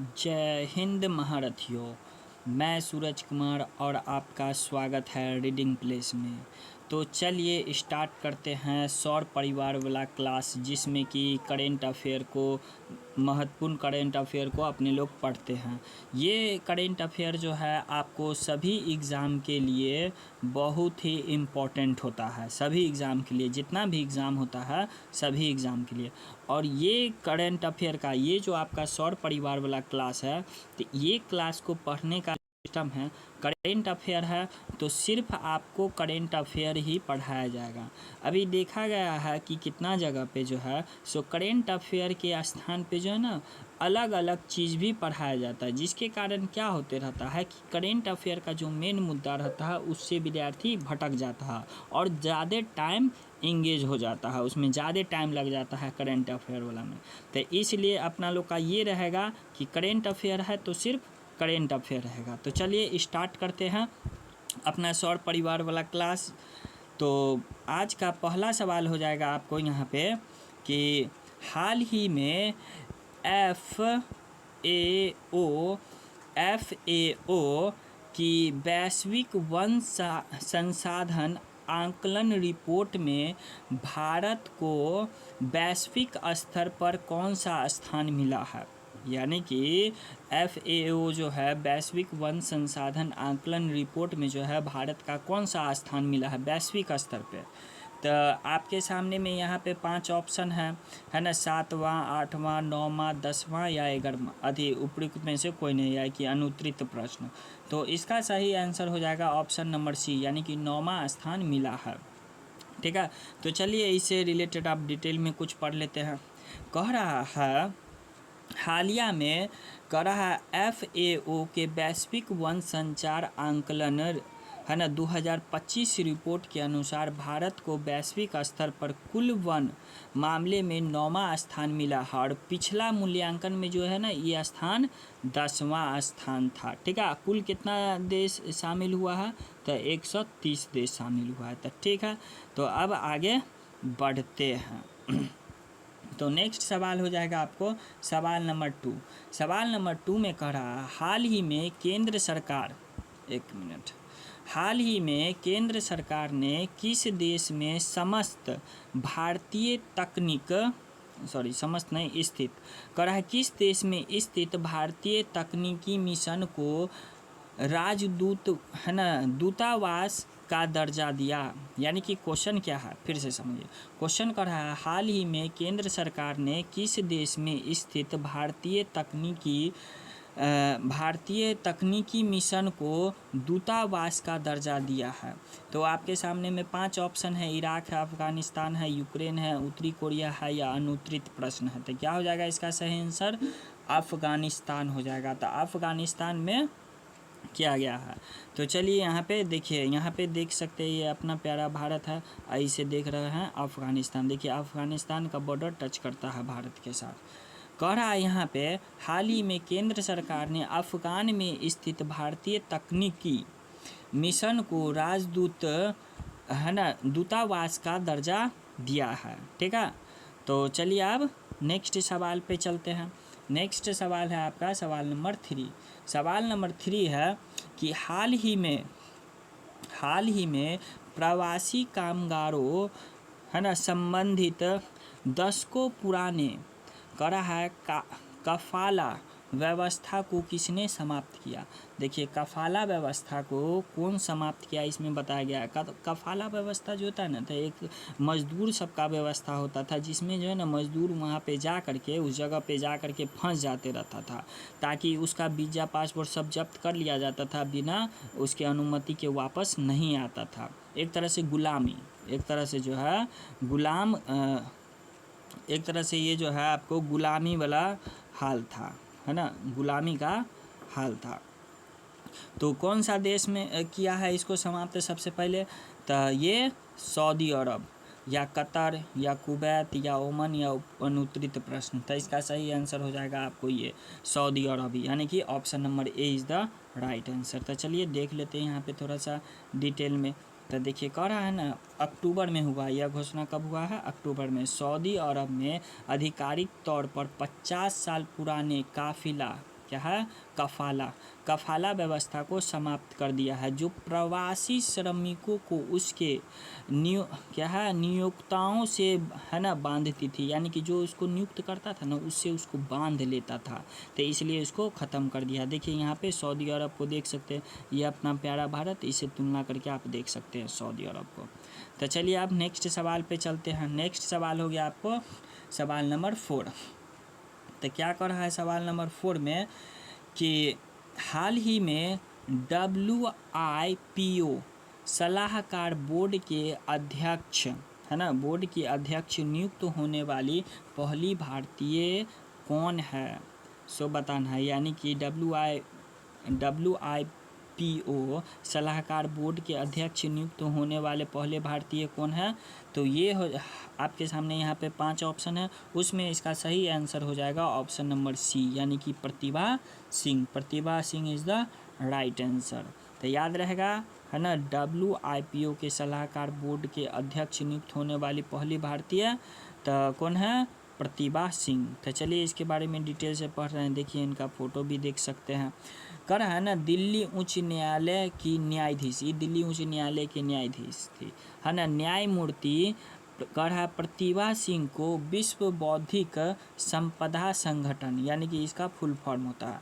जय हिंद महारथियों। मैं सूरज कुमार और आपका स्वागत है रीडिंग प्लेस में। तो चलिए स्टार्ट करते हैं सौर परिवार वाला क्लास, जिसमें कि करेंट अफेयर को, महत्वपूर्ण करेंट अफेयर को अपने लोग पढ़ते हैं। ये करेंट अफेयर जो है आपको सभी एग्ज़ाम के लिए बहुत ही इम्पोर्टेंट होता है, सभी एग्ज़ाम के लिए, जितना भी एग्ज़ाम होता है सभी एग्ज़ाम के लिए। और ये करेंट अफेयर का, ये जो आपका सौर परिवार वाला क्लास है, तो ये क्लास को पढ़ने का सिस्टम है, करेंट अफेयर है तो सिर्फ आपको करेंट अफेयर ही पढ़ाया जाएगा। अभी देखा गया है कि कितना जगह पे जो है सो करेंट अफेयर के स्थान पे जो है ना अलग अलग चीज़ भी पढ़ाया जाता है, जिसके कारण क्या होते रहता है कि करेंट अफेयर का जो मेन मुद्दा रहता है उससे विद्यार्थी भटक जाता है और ज़्यादा टाइम इंगेज हो जाता है, उसमें ज़्यादा टाइम लग जाता है करेंट अफेयर वाला में। तो इसलिए अपना लोग का ये रहेगा कि करेंट अफेयर है तो सिर्फ करेंट अफेयर रहेगा। तो चलिए स्टार्ट करते हैं अपना सौर परिवार वाला क्लास। तो आज का पहला सवाल हो जाएगा आपको यहाँ पे कि हाल ही में FAO की वैश्विक वन संसाधन आंकलन रिपोर्ट में भारत को वैश्विक स्तर पर कौन सा स्थान मिला है। यानी कि FAO जो है वैश्विक वन संसाधन आंकलन रिपोर्ट में जो है भारत का कौन सा स्थान मिला है वैश्विक स्तर पे। तो आपके सामने में यहाँ पे 5 ऑप्शन है ना, 7वां, 8वां, 9वां, 10वां या 11वां, अधि उपयुक्त में से कोई नहीं है कि अनुत्तरित प्रश्न। तो इसका सही आंसर हो जाएगा ऑप्शन नंबर सी, यानी कि 9वां स्थान मिला है। ठीक है, तो चलिए इससे रिलेटेड आप डिटेल में कुछ पढ़ लेते हैं। कह रहा है हालिया में कर रहा है FAO के वैश्विक वन संचार आंकलन है ना 2025 रिपोर्ट के अनुसार भारत को वैश्विक स्तर पर कुल वन मामले में 9वां स्थान मिला है और पिछला मूल्यांकन में जो है ना ये स्थान 10वां स्थान था। ठीक है, कुल कितना देश शामिल हुआ है तो 130 देश शामिल हुआ है। तो ठीक है, तो अब आगे बढ़ते हैं। तो नेक्स्ट सवाल हो जाएगा आपको सवाल नंबर 2। सवाल नंबर 2 में कह रहा है हाल ही में केंद्र सरकार ने किस देश में समस्त स्थित कह रहा है किस देश में स्थित भारतीय तकनीकी मिशन को राजदूत है ना दूतावास का दर्जा दिया। यानी कि क्वेश्चन क्या है, फिर से समझिए। क्वेश्चन कर रहा है हाल ही में केंद्र सरकार ने किस देश में स्थित भारतीय तकनीकी मिशन को दूतावास का दर्जा दिया है। तो आपके सामने में 5 ऑप्शन है, इराक है, अफगानिस्तान है, यूक्रेन है, उत्तरी कोरिया है या अनुत्तरित प्रश्न है। तो क्या हो जाएगा इसका सही आंसर अफगानिस्तान हो जाएगा। तो अफगानिस्तान में किया गया है। तो चलिए यहाँ पे देखिए, यहाँ पे देख सकते हैं ये अपना प्यारा भारत है, इसे देख रहे हैं अफगानिस्तान। देखिए अफगानिस्तान का बॉर्डर टच करता है भारत के साथ। कह रहा है यहाँ पे हाल ही में केंद्र सरकार ने अफगान में स्थित भारतीय तकनीकी मिशन को राजदूत है ना दूतावास का दर्जा दिया है। ठीक है, तो चलिए अब नेक्स्ट सवाल पे चलते हैं। नेक्स्ट सवाल है आपका सवाल नंबर 3। सवाल नंबर 3 है कि हाल ही में प्रवासी कामगारों है ना संबंधित दशकों पुराने कर रहा है कफाला व्यवस्था को किसने समाप्त किया। देखिए कफाला व्यवस्था को कौन समाप्त किया इसमें बताया गया है। कफाला व्यवस्था जो होता है ना, तो एक मजदूर सबका व्यवस्था होता था, जिसमें जो है ना मजदूर वहाँ पे जा करके उस जगह पे जा करके फंस जाते रहता था, ताकि उसका वीज़ा पासपोर्ट सब जब्त कर लिया जाता था, बिना उसके अनुमति के वापस नहीं आता था। एक तरह से गुलामी, एक तरह से जो है गुलाम, एक तरह से ये जो है आपको गुलामी वाला हाल था, है ना, गुलामी का हाल था। तो कौन सा देश में किया है इसको समाप्त सबसे पहले, तो ये सऊदी अरब या कतर या कुवैत या ओमान या अनुत्तरित प्रश्न। तो इसका सही आंसर हो जाएगा आपको ये सऊदी अरब, यानी कि option number A is the right answer. तो चलिए देख लेते हैं यहाँ पे थोड़ा सा डिटेल में। तो देखिए कह रहा है ना अक्टूबर में हुआ, यह घोषणा कब हुआ है, अक्टूबर में। सऊदी अरब में आधिकारिक तौर पर 50 साल पुराने काफिला क्या है, कफाला, कफाला व्यवस्था को समाप्त कर दिया है, जो प्रवासी श्रमिकों को उसके क्या है नियोक्ताओं से है ना बांधती थी, यानी कि जो उसको नियुक्त करता था ना उससे उसको बांध लेता था, तो इसलिए इसको ख़त्म कर दिया। देखिए यहाँ पे सऊदी अरब को देख सकते हैं, ये अपना प्यारा भारत, इसे तुलना करके आप देख सकते हैं सऊदी अरब को। तो चलिए आप नेक्स्ट सवाल पे चलते हैं। नेक्स्ट सवाल हो गया आपको सवाल नंबर 4। तो क्या कर रहा है सवाल नंबर 4 में कि हाल ही में WIPO सलाहकार बोर्ड के अध्यक्ष है ना, बोर्ड की अध्यक्ष नियुक्त होने वाली पहली भारतीय कौन है, सो बताना है। यानी कि WIPO सलाहकार बोर्ड के अध्यक्ष नियुक्त होने वाले पहले भारतीय कौन है, तो ये हो आपके सामने यहाँ पे 5 ऑप्शन है, उसमें इसका सही आंसर हो जाएगा ऑप्शन नंबर सी, यानी कि Pratibha Singh. Pratibha Singh is the right answer. तो याद रहेगा है ना, WIPO के सलाहकार बोर्ड के अध्यक्ष नियुक्त होने वाली पहली भारतीय तो कौन है, प्रतिभा सिंह। तो चलिए इसके बारे में डिटेल से पढ़ रहे हैं, देखिए इनका फ़ोटो भी देख सकते हैं। कर है ना दिल्ली उच्च न्यायालय की न्यायाधीश, ये दिल्ली उच्च न्यायालय के न्यायाधीश थी है ना, न्यायमूर्ति कर है प्रतिभा सिंह को विश्व बौद्धिक संपदा संगठन, यानी कि इसका फुल फॉर्म होता है,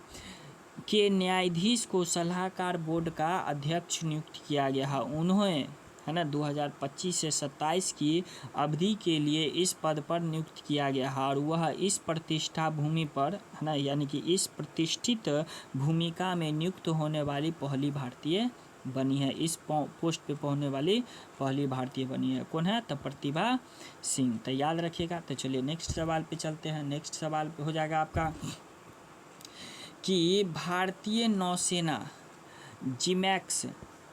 के न्यायाधीश को सलाहकार बोर्ड का अध्यक्ष नियुक्त किया गया है। उन्हें है ना 2025 से 27 की अवधि के लिए इस पद पर नियुक्त किया गया है, और वह इस प्रतिष्ठा भूमि पर है ना, यानी कि इस प्रतिष्ठित भूमिका में नियुक्त होने वाली पहली भारतीय बनी है, इस पोस्ट पे पहुंचने वाली पहली भारतीय बनी है। कौन है, तो प्रतिभा सिंह। तो याद रखिएगा। तो चलिए नेक्स्ट सवाल पे चलते हैं। नेक्स्ट सवाल पे हो जाएगा आपका कि भारतीय नौसेना जिमैक्स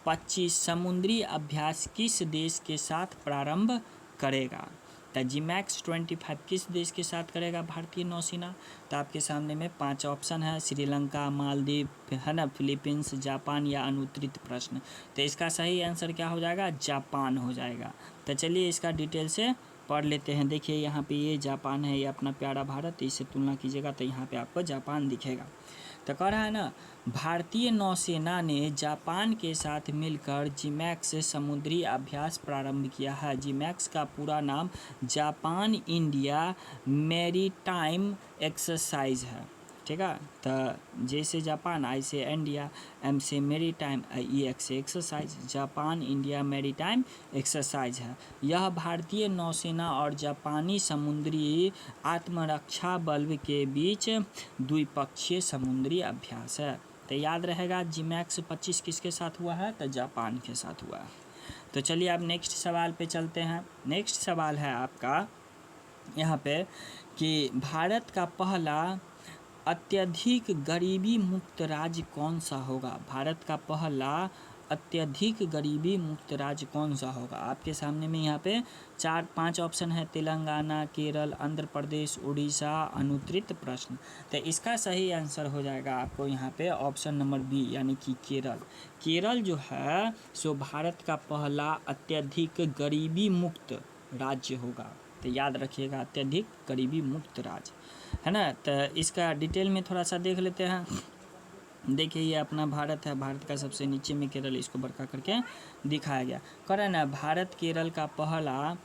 25 समुद्री अभ्यास किस देश के साथ प्रारंभ करेगा, तो जिमैक्स 25 किस देश के साथ करेगा भारतीय नौसेना, तो आपके सामने में 5 ऑप्शन है, श्रीलंका, मालदीव है ना, फिलीपींस, जापान या अनुत्तरित प्रश्न। तो इसका सही आंसर क्या हो जाएगा, जापान हो जाएगा। तो चलिए इसका डिटेल से पढ़ लेते हैं। देखिए यहाँ पे ये जापान है, ये अपना प्यारा भारत, इससे तुलना कीजिएगा तो यहाँ पे आपको जापान दिखेगा। तो कह रहा है ना, भारतीय नौसेना ने जापान के साथ मिलकर जिमैक्स समुद्री अभ्यास प्रारंभ किया है। जिमैक्स का पूरा नाम जापान इंडिया मैरीटाइम एक्सरसाइज है, ठीक है। तो जैसे जापान, आई से इंडिया, एम से मैरीटाइम, EX से exercise, Japan India maritime exercise है। यह भारतीय नौसेना और जापानी समुद्री आत्मरक्षा बल के बीच द्विपक्षीय समुद्री अभ्यास है। तो याद रहेगा जिमैक्स 25 किसके साथ हुआ है, तो जापान के साथ हुआ है। तो चलिए अब नेक्स्ट सवाल पे चलते हैं। नेक्स्ट सवाल है आपका यहाँ पे कि भारत का पहला अत्यधिक गरीबी मुक्त राज्य कौन सा होगा, भारत का पहला अत्यधिक गरीबी मुक्त राज्य कौन सा होगा। आपके सामने में यहाँ पे 4-5 ऑप्शन है, तेलंगाना, केरल, आंध्र प्रदेश, उड़ीसा, अनुत्तरित प्रश्न। तो इसका सही आंसर हो जाएगा आपको यहाँ पे ऑप्शन नंबर बी, यानी कि केरल। केरल जो है सो भारत का पहला अत्यधिक गरीबी मुक्त राज्य होगा। तो याद रखिएगा अत्यधिक गरीबी मुक्त राज्य है ना। तो इसका डिटेल में थोड़ा सा देख लेते हैं। देखिए ये अपना भारत है, भारत का सबसे नीचे में केरल, इसको बड़का करके दिखाया गया। करें ना, भारत केरल का पहला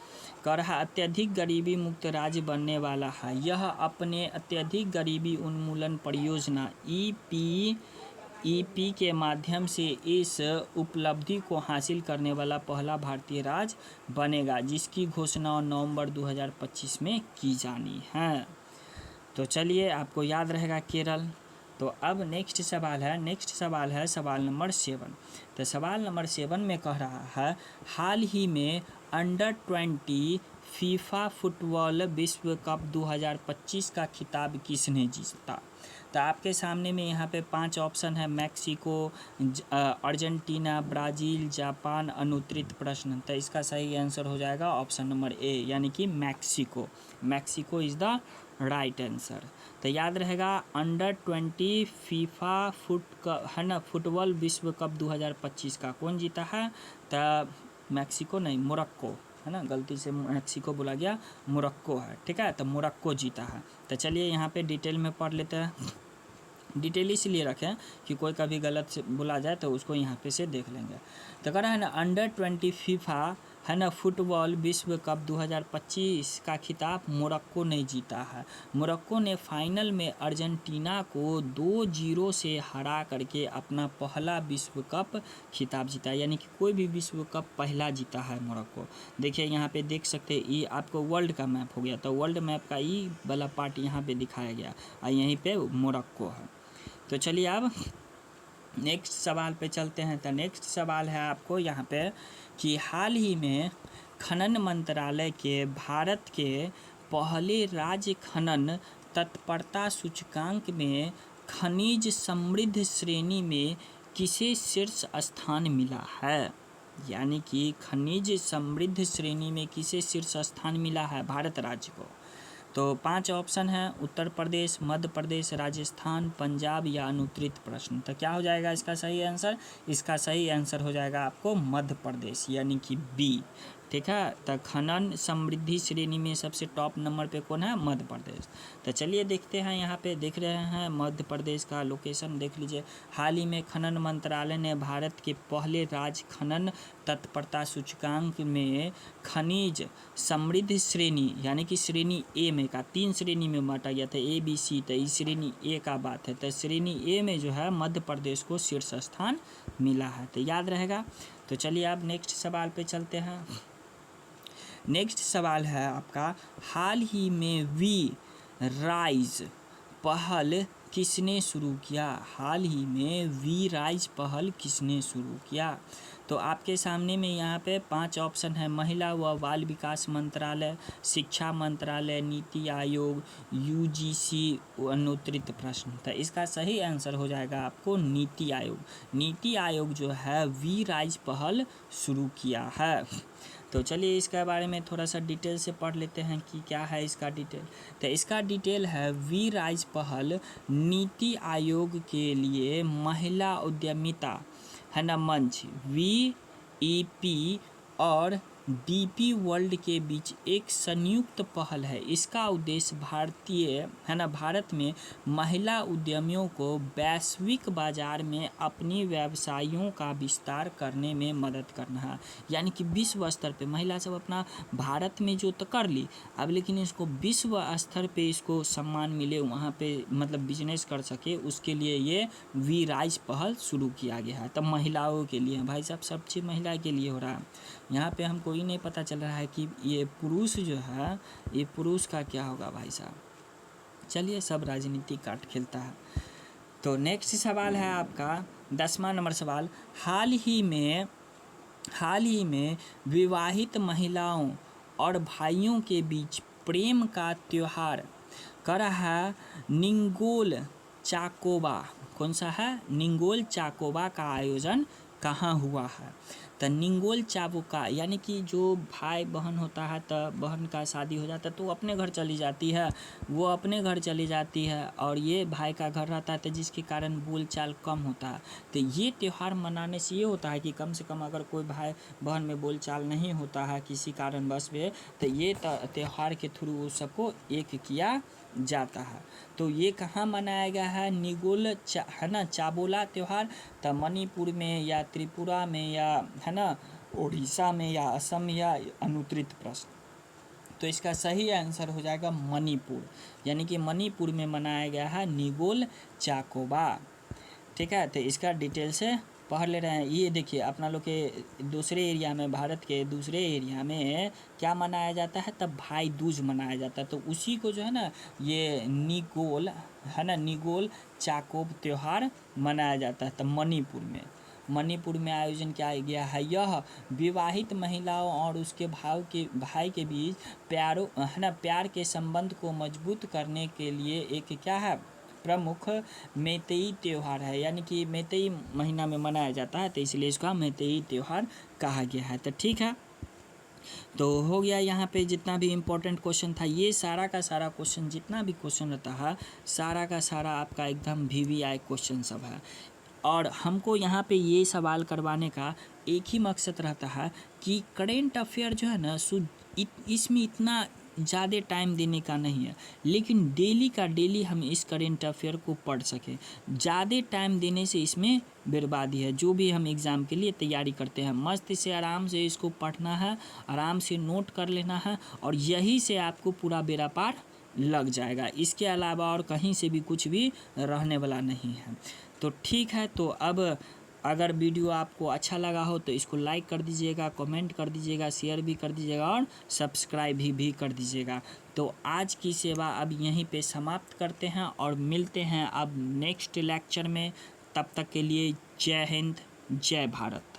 करहा अत्यधिक गरीबी मुक्त राज्य बनने वाला है। यह अपने अत्यधिक गरीबी उन्मूलन परियोजना EP के माध्यम से इस उपलब्धि को हासिल करने वाला पहला भारतीय राज्य बनेगा, जिसकी घोषणा नवंबर 2025 में की जानी है। तो चलिए आपको याद रहेगा केरल। तो अब नेक्स्ट सवाल है सवाल नंबर 7। तो सवाल नंबर 7 में कह रहा है, हाल ही में अंडर 20 फीफा फुटबॉल विश्व कप 2025 का खिताब किसने जीता। तो आपके सामने में यहाँ पे 5 ऑप्शन है, मैक्सिको, अर्जेंटीना, ब्राज़ील, जापान, अनुत्तरित प्रश्न। तो इसका सही आंसर हो जाएगा ऑप्शन नंबर ए, यानी कि Mexico. Mexico is the right answer. तो याद रहेगा अंडर 20 फीफा है ना फुटबॉल विश्व कप 2025 का कौन जीता है, तो मैक्सिको नहीं, मोरक्को है ना, गलती से मैक्सिको बोला गया, मोरक्को है, ठीक है। तो मोरक्को जीता है। तो चलिए यहाँ पे डिटेल में पढ़ लेते हैं। डिटेल इसलिए रखें कि कोई कभी गलत से बोला जाए तो उसको यहाँ पे से देख लेंगे। तो कह रहा है ना अंडर-20 फीफा है ना फुटबॉल विश्व कप 2025 का खिताब मोरक्को ने जीता है। मोरक्को ने फाइनल में अर्जेंटीना को 2-0 से हरा करके अपना पहला विश्व कप खिताब जीता, यानी कि कोई भी विश्व कप पहला जीता है मोरक्को। देखिए यहाँ पे देख सकते हैं, ये आपको वर्ल्ड का मैप हो गया, तो वर्ल्ड मैप का ई वाला पार्ट यहाँ पे दिखाया गया और यहीं पे मोरक्को है। तो चलिए अब नेक्स्ट सवाल पे चलते हैं। तो नेक्स्ट सवाल है आपको यहाँ पे कि हाल ही में खनन मंत्रालय के भारत के पहले राज्य खनन तत्परता सूचकांक में खनिज समृद्ध श्रेणी में किसे शीर्ष स्थान मिला है, यानी कि खनिज समृद्ध श्रेणी में किसे शीर्ष स्थान मिला है भारत राज्य को। तो 5 ऑप्शन हैं, उत्तर प्रदेश, मध्य प्रदेश, राजस्थान, पंजाब या अनुत्तरित प्रश्न। तो क्या हो जाएगा इसका सही आंसर? इसका सही आंसर हो जाएगा आपको मध्य प्रदेश, यानी कि बी। ठीक है, तो खनन समृद्धि श्रेणी में सबसे टॉप नंबर पे कौन है? मध्य प्रदेश। तो चलिए देखते हैं, यहाँ पे देख रहे हैं मध्य प्रदेश का लोकेशन देख लीजिए। हाल ही में खनन मंत्रालय ने भारत के पहले राज्य खनन तत्परता सूचकांक में खनिज समृद्ध श्रेणी, यानी कि श्रेणी ए में का 3 श्रेणी में बांटा गया था, ए बी सी, तो इस श्रेणी ए का बात है। तो श्रेणी ए में जो है मध्य प्रदेश को शीर्ष स्थान मिला है, तो याद रहेगा। तो चलिए अब नेक्स्ट सवाल पे चलते हैं। नेक्स्ट सवाल है आपका, हाल ही में वी राइज पहल किसने शुरू किया? हाल ही में वी राइज पहल किसने शुरू किया? तो आपके सामने में यहाँ पे 5 ऑप्शन है, महिला व बाल विकास मंत्रालय, शिक्षा मंत्रालय, नीति आयोग, यूजीसी, अनुत्तरित प्रश्न। तो इसका सही आंसर हो जाएगा आपको नीति आयोग। नीति आयोग जो है वी राइज पहल शुरू किया है। तो चलिए इसके बारे में थोड़ा सा डिटेल से पढ़ लेते हैं कि क्या है इसका डिटेल। तो इसका डिटेल है, वी राइज पहल नीति आयोग के लिए महिला उद्यमिता है ना मंच VEP और DP वर्ल्ड के बीच एक संयुक्त पहल है। इसका उद्देश्य भारतीय है ना भारत में महिला उद्यमियों को वैश्विक बाजार में अपनी व्यवसायों का विस्तार करने में मदद करना है, यानी कि विश्व स्तर पे महिला सब अपना भारत में जो तो कर ली अब, लेकिन इसको विश्व स्तर पे इसको सम्मान मिले, वहाँ पे मतलब बिजनेस कर सके, उसके लिए ये वी राइज पहल शुरू किया गया है। तब महिलाओं के लिए भाई साहब सब चीज़ महिला के लिए हो रहा है। यहाँ पे हमको ही नहीं पता चल रहा है कि ये पुरुष जो है ये पुरुष का क्या होगा भाई साहब। चलिए सब राजनीति काट खेलता है। तो नेक्स्ट सवाल है आपका 10वां नंबर सवाल, हाल ही में विवाहित महिलाओं और भाइयों के बीच प्रेम का त्योहार कर है निंगोल चाकोबा, कौन सा है? निंगोल चाकोबा का आयोजन कहाँ हुआ है? तो निंगोल चाबुका, यानी कि जो भाई बहन होता है तो बहन का शादी हो जाता है तो वो अपने घर चली जाती है, और ये भाई का घर रहता है, तो जिसके कारण बोलचाल कम होता है। तो ये त्यौहार मनाने से ये होता है कि कम से कम अगर कोई भाई बहन में बोलचाल नहीं होता है किसी कारणवश में, तो ये त्यौहार के थ्रू सबको एक किया जाता है। तो ये कहाँ मनाया गया है? निगोल है ना चाबोला त्यौहार, तो मणिपुर में या त्रिपुरा में या है ना उड़ीसा में या असम या अनुत्तरित प्रश्न। तो इसका सही आंसर हो जाएगा मणिपुर, यानी कि मणिपुर में मनाया गया है निगोल चाकोबा। ठीक है, तो इसका डिटेल से पढ़ ले रहे हैं। ये देखिए अपना लोग के दूसरे एरिया में, भारत के दूसरे एरिया में क्या मनाया जाता है? तब भाई दूज मनाया जाता है, तो उसी को जो है ना ये निगोल है ना निगोल चाकोब त्यौहार मनाया जाता है। तब मणिपुर में आयोजन किया गया है। यह विवाहित महिलाओं और उसके भाई के बीच प्यार के संबंध को मजबूत करने के लिए एक क्या है? प्रमुख मैतेई त्यौहार है, यानी कि मैतेई महीना में मनाया जाता है, तो इसलिए इसका मैतेई त्यौहार कहा गया है। तो ठीक है, तो हो गया यहाँ पे जितना भी इम्पोर्टेंट क्वेश्चन था, ये सारा का सारा क्वेश्चन जितना भी क्वेश्चन रहता है सारा का सारा आपका एकदम VVI क्वेश्चन सब है। और हमको यहाँ पे ये सवाल करवाने का एक ही मकसद रहता है कि करेंट अफेयर जो है ना इसमें इतना ज़्यादा टाइम देने का नहीं है, लेकिन डेली का डेली हम इस करेंट अफेयर को पढ़ सकें। ज़्यादा टाइम देने से इसमें बर्बादी है। जो भी हम एग्ज़ाम के लिए तैयारी करते हैं, मस्त से आराम से इसको पढ़ना है, आराम से नोट कर लेना है, और यही से आपको पूरा बेड़ा पार लग जाएगा। इसके अलावा और कहीं से भी कुछ भी रहने वाला नहीं है। तो ठीक है, तो अब अगर वीडियो आपको अच्छा लगा हो तो इसको लाइक कर दीजिएगा, कमेंट कर दीजिएगा, शेयर भी कर दीजिएगा और सब्सक्राइब भी कर दीजिएगा। तो आज की सेवा अब यहीं पे समाप्त करते हैं और मिलते हैं अब नेक्स्ट लेक्चर में। तब तक के लिए जय हिंद, जय भारत।